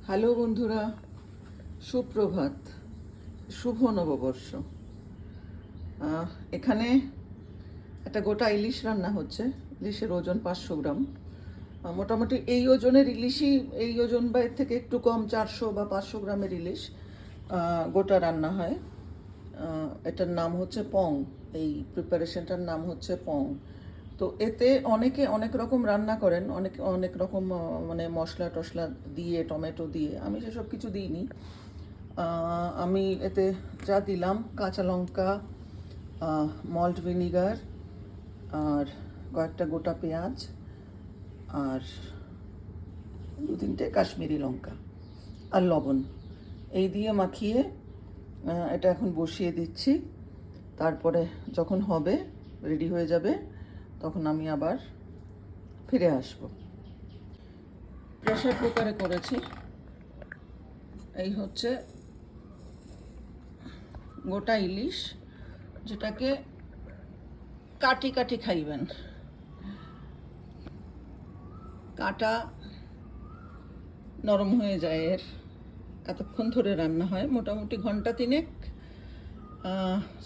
Hello বন্ধুরা, সুপ্রভাত, শুভ নববর্ষ। এখানে একটা গোটা ইলিশ রান্না হচ্ছে। ইলিশের ওজন 500 গ্রাম। মোটামুটি এই ওজনের ইলিশই, এই ওজন বা এর থেকে একটু কম, 400 বা 500 গ্রামের ইলিশ গোটা রান্না হয়। এটার নাম হচ্ছে পং। এই প্রিপারেশনটার নাম হচ্ছে পং। তো এতে অনেকে অনেক রকম রান্না করেন, অনেক অনেক রকম মানে মশলা টশলা দিয়ে, টমেটো দিয়ে। আমি সেসব কিছু দিইনি। আমি এতে যা দিলাম, কাঁচা লঙ্কা, মল্ট ভিনিগার, আর কয়েকটা গোটা পেঁয়াজ, আর 2-3টে কাশ্মীরি লঙ্কা, আর লবণ, এই দিয়ে মাখিয়ে এটা এখন বসিয়ে দিচ্ছি। তারপরে যখন হবে, রেডি হয়ে যাবে, তখন আমি আবার ফিরে আসব। প্রেশার কুকারে করেছি। এই হচ্ছে গোটা ইলিশ, যেটাকে কাটি কাটি খাইবেন। কাটা নরম হয়ে যায় এর, এতক্ষণ ধরে রান্না হয়, মোটামুটি ঘন্টা 3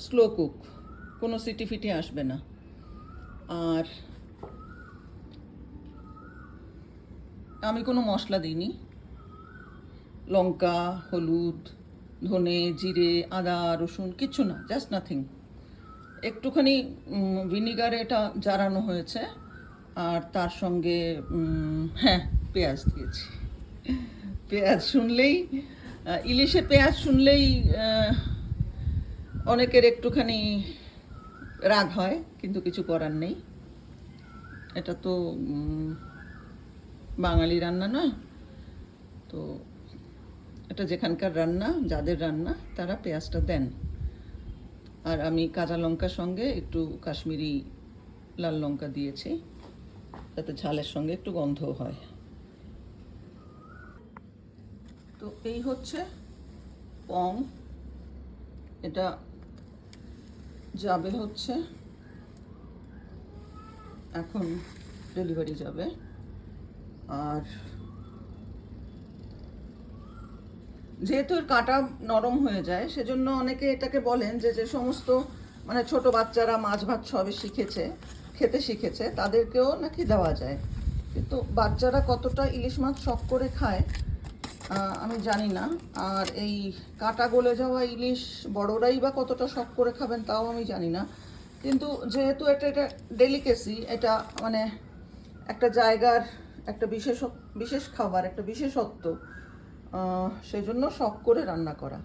স্লো কুক, কোনো সিটি ফিটি আসবে না। আর আমি কোনো মশলা দিইনি, লঙ্কা, হলুদ, ধনে, জিরে, আদা, রসুন, কিচ্ছু না, জাস্ট নাথিং। একটুখানি ভিনিগারে এটা জারানো হয়েছে, আর তার সঙ্গে হ্যাঁ, পেঁয়াজ দিয়েছি। পেঁয়াজ শুনলেই, ইলিশে পেঁয়াজ শুনলেই অনেকের একটুখানি রাগ হয়, কিন্তু কিছু করার নেই। এটা তো বাঙালি রান্না নয়, তো এটা যেখানকার রান্না, যাদের রান্না তারা পেঁয়াজটা দেন। আর আমি কাঁচা লঙ্কার সঙ্গে একটু কাশ্মীরি লাল লঙ্কা দিয়েছি, যাতে ঝালের সঙ্গে একটু গন্ধ হয়। তো এই হচ্ছে পং। এটা যাবে হচ্ছে, এখন ডেলিভারি যাবে। আর যেহেতু এর কাঁটা নরম হয়ে যায়, সেজন্য অনেকে এটাকে বলেন যে যে সমস্ত মানে ছোট বাচ্চারা মাছ ভাত সবে শিখেছে, খেতে শিখেছে, তাদেরকেও নাকি দেওয়া যায়। কিন্তু বাচ্চারা কতটা ইলিশ মাছ শখ করে খায় আমি জানি না। আর এই কাঁটা গলে যাওয়া ইলিশ বড়রাই বা কতটা শখ করে খাবেন তাও আমি জানি না। কিন্তু যেহেতু এটা এটা ডেলিকেসি, এটা মানে একটা জায়গার একটা বিশেষ বিশেষ খাবার, একটা বিশেষত্ব, সেই জন্য শখ করে রান্না করা।